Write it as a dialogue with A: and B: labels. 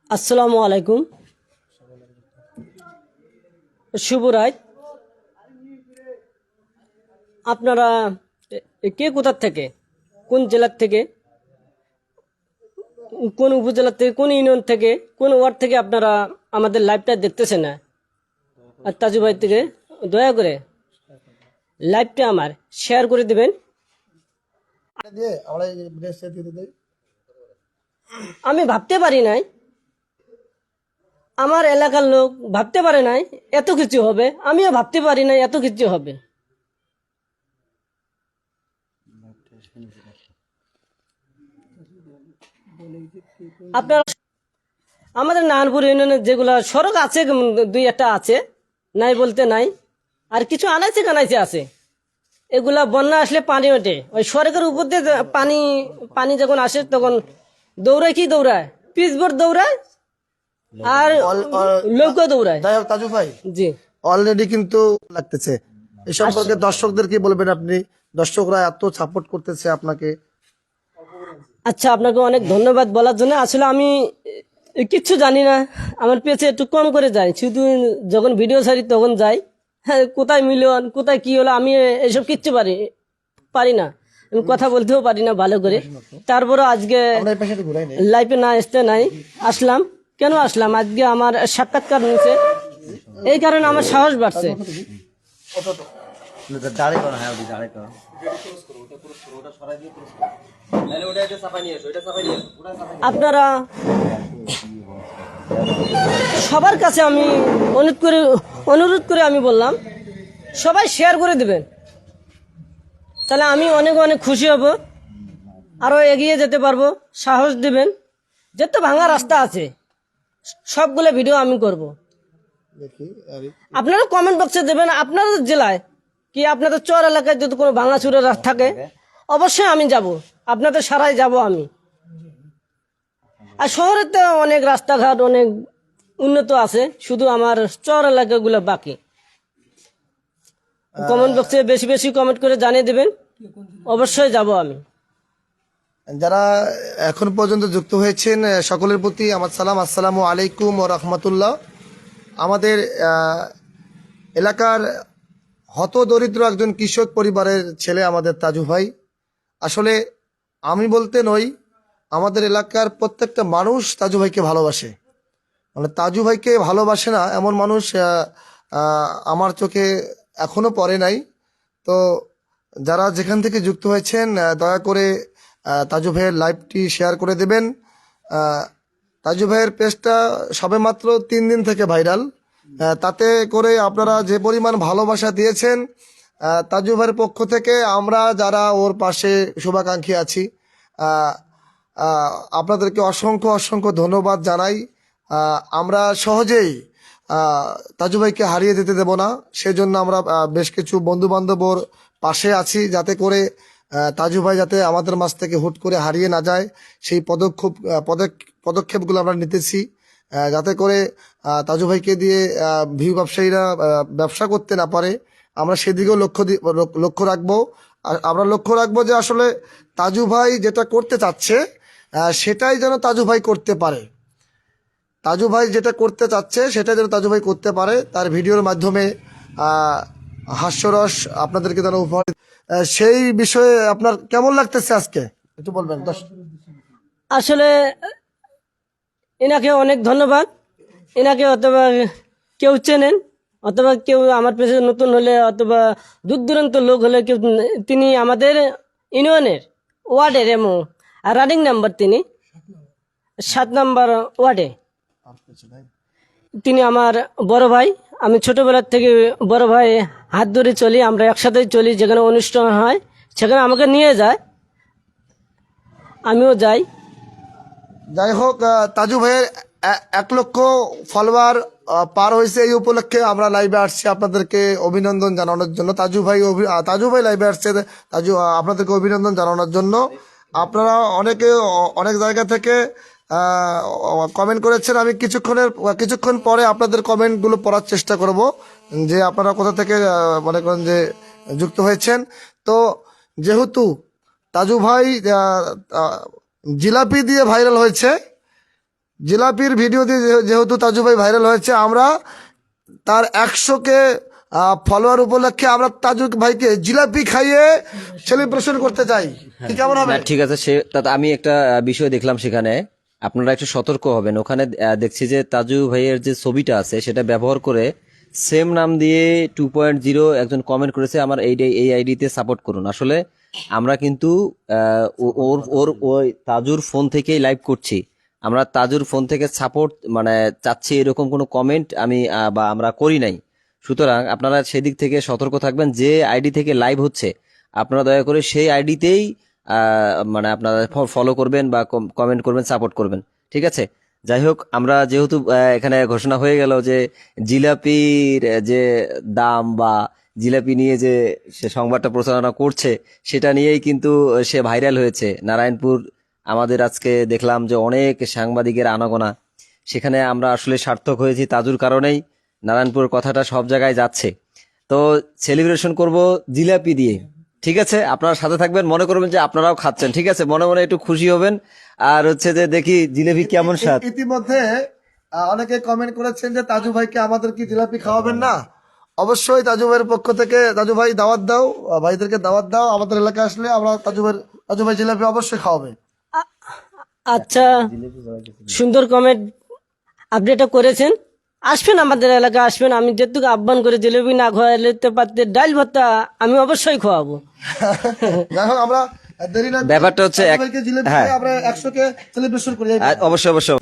A: আসসালামু আলাইকুম। শুভ রাত। আপনারা কে কোথার থেকে, কোন জেলার থেকে, কোন উপজেলার থেকে, কোন ইউনিয়ন থেকে, কোন ওয়ার্ড থেকে আপনারা আমাদের লাইভটা দেখতেছেন না? আর তাজু ভাই থেকে দয়া করে লাইভটা আমার শেয়ার করে দেবেন। আমি ভাবতে পারি নাই, আমার এলাকার লোক ভাবতে পারে নাই এত কিছু হবে, আমিও ভাবতে পারি নাই এত কিছু হবে। আপনারা আমাদের নারায়ণপুর ইউনিয়নের যেগুলা সড়ক আছে, দুই একটা আছে, নাই বলতে নাই, আর কিছু আনাইছে কানাইছে আছে। এগুলা বন্যা আসলে পানি ওঠে, ওই সড়কের উপর দিয়ে পানি পানি যখন আসে তখন দৌড়ায়, কি দৌড়ায়, পিচবোর্ড দৌড়ায় আর লোক দৌড়ায়।
B: যাই হোক তাজু ভাই,
A: জি,
B: অলরেডি কিন্তু লাগতেছে এই সম্পর্কে দর্শকদের কি বলবেন আপনি? দর্শকরা এত সাপোর্ট করতেছে আপনাকে।
A: আচ্ছা, আপনাকে অনেক ধন্যবাদ বলার জন্য। আসলে আমি কিচ্ছু জানি না, আমার পেছে একটু কম করে যাই, শুধু যখন ভিডিও ছাড়ি তখন যাই। হ্যাঁ, কোথায় মিলিয়ন, কোথায় কি হলো, আমি এসব কিচ্ছু পারি না, আমি কথা বলতেও পারি না ভালো করে। তারপরে আজকে লাইফে না আসতে নাই আসলাম। কেন আসলাম? আজকে আমার সাক্ষাৎকার নিয়েছে, এই কারণে আমার সাহস বাড়ছে। আপনারা সবার কাছে আমি অনুরোধ করে আমি বললাম, সবাই শেয়ার করে দেবেন, তাহলে আমি অনেক অনেক খুশি হব, আরও এগিয়ে যেতে পারবো। সাহস দিবেন, যত ভাঙা রাস্তা আছে সবগুলো ভিডিও আমি করব। আপনারা কমেন্ট বক্সে দেবেন আপনাদের জেলায় কি, আপনাদের চর এলাকায় যদি কোনো ভাঙাচুরা রাস্তা থাকে অবশ্যই আমি যাব, আপনাদের সারাই যাব আমি। আর শহরের তো অনেক রাস্তাঘাট অনেক উন্নত আছে, শুধু আমার চর এলাকাগুলো বাকি। কমেন্ট বক্সে বেশি বেশি কমেন্ট করে জানিয়ে দেবেন, অবশ্যই যাব আমি।
B: যারা এখন পর্যন্ত যুক্ত হয়েছেন সকলের প্রতি আমার সালাম, আসসালামু আলাইকুম ও রহমতুল্লাহ। আমাদের এলাকার হতদরিদ্র একজন কৃষক পরিবারের ছেলে আমাদের তাজু ভাই। আসলে আমি বলতে নই, আমাদের এলাকার প্রত্যেকটা মানুষ তাজু ভাইকে ভালোবাসে। মানে তাজু ভাইকে ভালোবাসে না এমন মানুষ আমার চোখে এখনো পড়ে নাই। তো যারা যেখান থেকে যুক্ত হয়েছেন দয়া করে তাজু ভাইয়ের লাইভটি শেয়ার করে দেবেন। তাজু ভাইয়ের পেজটা সবেমাত্র 3 দিন থেকে ভাইরাল, তাতে করে আপনারা যে পরিমাণ ভালোবাসা দিয়েছেন তাজু ভাইয়ের পক্ষ থেকে আমরা যারা ওর পাশে শুভাকাঙ্ক্ষী আছি আপনাদেরকে অসংখ্য অসংখ্য ধন্যবাদ জানাই। আমরা সহজেই তাজু ভাইকে হারিয়ে যেতে দেব না, সেজন্য আমরা বেশ কিছু বন্ধু বান্ধব ওর পাশে আছি, যাতে করে তাজু ভাই যাতে আমাদের মাঝ থেকে হুট করে হারিয়ে না যায় সেই পদক্ষেপগুলো আমরা নিতেছি, যাতে করে তাজু ভাইকে দিয়ে ভিউ ব্যবসায়ীরা ব্যবসা করতে না পারে। আমরা সেদিকেও লক্ষ্য রাখবো। আর আমরা লক্ষ্য রাখবো যে আসলে তাজু ভাই যেটা করতে চাচ্ছে সেটাই যেন তাজু ভাই করতে পারে। তাজু ভাই যেটা করতে চাচ্ছে সেটা যেন তাজু ভাই করতে পারে, তার ভিডিওর মাধ্যমে হাস্যরস আপনাদেরকে যেন উপহার। সেই বিষয়ে আপনার কেমন লাগতেছে আজকে একটু বলবেন?
A: আসলে এনাকে অনেক ধন্যবাদ। এনাকে অথবা কেউ চেনেন, অথবা কেউ আমার পেছনে নতুন হলে, অথবা দূর দূরান্ত লোক হলে কেউ, তিনি আমাদের ইউনিয়নের ওয়ার্ডের এবং রানিং নাম্বার, তিনি 7 নম্বর ওয়ার্ডে। তিনি আমার বড় ভাই, আমি ছোটবেলার থেকে বড় ভাই হাত ধরে চলি, আমরা একসাথেই চলি, যেখানে অনুষ্ঠান হয় সেখানে আমাকে নিয়ে যায়, আমিও যাই।
B: যাই হোক, তাজু ভাইয়ের 1 লক্ষ ফলোয়ার পার হয়েছে, এই উপলক্ষে আমরা লাইভে আসছি আপনাদেরকে অভিনন্দন জানানোর জন্য। তাজু ভাই লাইভে আসছে আপনাদেরকে অভিনন্দন জানানোর জন্য। আপনারা অনেকে অনেক জায়গা থেকে কমেন্ট করেছেন, আমি কিছুক্ষণ পরে আপনাদের কমেন্টগুলো পড়ার চেষ্টা করব, যে আপনারা কোথা থেকে মনে করেন যে যুক্ত হয়েছেন। তো যেহেতু তাজু ভাই জিলাপি দিয়ে ভাইরাল হয়েছে, জিলাপির ভিডিও দিয়ে যেহেতু তাজু ভাই ভাইরাল হয়েছে, আমরা তার 100কে ফলোয়ার উপলক্ষে আমরা তাজু ভাইকে জিলাপি খাইয়ে সেলিব্রেশন করতে চাই। কি কেমন হবে?
C: না, ঠিক আছে, সে তাতে আমি একটা বিষয় দেখলাম সেখানে, আপনারা একটু সতর্ক হবেন। ওখানে দেখছি যে তাজু ভাইয়ের যে ছবিটা আছে সেটা ব্যবহার করে সেম নাম দিয়ে 2.0 একজন কমেন্ট করেছে, আমার এই আইডিতে সাপোর্ট করুন। আসলে আমরা কিন্তু ওর ওই তাজুর ফোন থেকেই লাইভ করছি, আমরা তাজুর ফোন থেকে সাপোর্ট মানে চাচ্ছি এরকম কোনো কমেন্ট আমি বা আমরা করি নাই। সুতরাং আপনারা সেদিক থেকে সতর্ক থাকবেন, যে আইডি থেকে লাইভ হচ্ছে আপনারা দয়া করে সেই আইডিতেই মানে আপনারা ফলো করবেন বা কমেন্ট করবেন, সাপোর্ট করবেন, ঠিক আছে? যাই হোক, আমরা যেহেতু এখানে ঘোষণা হয়ে গেল যে জিলাপির যে দাম বা জিলাপি নিয়ে যে সে সংবাদটা প্রচারণা করছে সেটা নিয়েই কিন্তু সে ভাইরাল হয়েছে নারায়ণপুর। আমাদের আজকে দেখলাম যে অনেক সাংবাদিকের আনাগোনা, সেখানে আমরা আসলে সার্থক হয়েছি তাজুর কারণেই। নারায়ণপুর কথাটা সব জায়গায় যাচ্ছে, তো সেলিব্রেশন করব জিলাপি দিয়ে, ঠিক আছে? আপনারা সাথে থাকবেন, মনে করবেন যে আপনারাও খাচ্ছেন, ঠিক আছে? মনে মনে একটু খুশি হবেন। আর হচ্ছে যে দেখি জিলাপি কেমন স্বাদ।
B: ইতিমধ্যে অনেকে কমেন্ট করেছেন যে তাজু ভাইকে আমাদের কি জিলাপি খাওয়াবেন না? অবশ্যই তাজু ভাইয়ের পক্ষ থেকে, তাজু ভাই দাওয়াত দাও, ভাইদেরকে দাওয়াত দাও, আমাদের এলাকায় আসলে আমরা তাজু ভাই জিলাপি অবশ্যই খাওয়াবে।
A: আচ্ছা, সুন্দর কমেন্ট আপনি এটা করেছেন। আসবেন আমাদের এলাকায়, আসবেন। আমি যেটুকু আহ্বান করে জিলেবি না খাওয়াইতে পারতে ডাল ভর্তা আমি অবশ্যই খাওয়াবো।
B: যাই হোক, আমরা দেরি না করে
C: ব্যাপারটা হচ্ছে
B: তাজু ভাইকে জিলাপি
C: হ্যাঁ।
B: দিয়ে আমরা 100কে সেলিব্রেশন করি।
C: অবশ্যই অবশ্যই।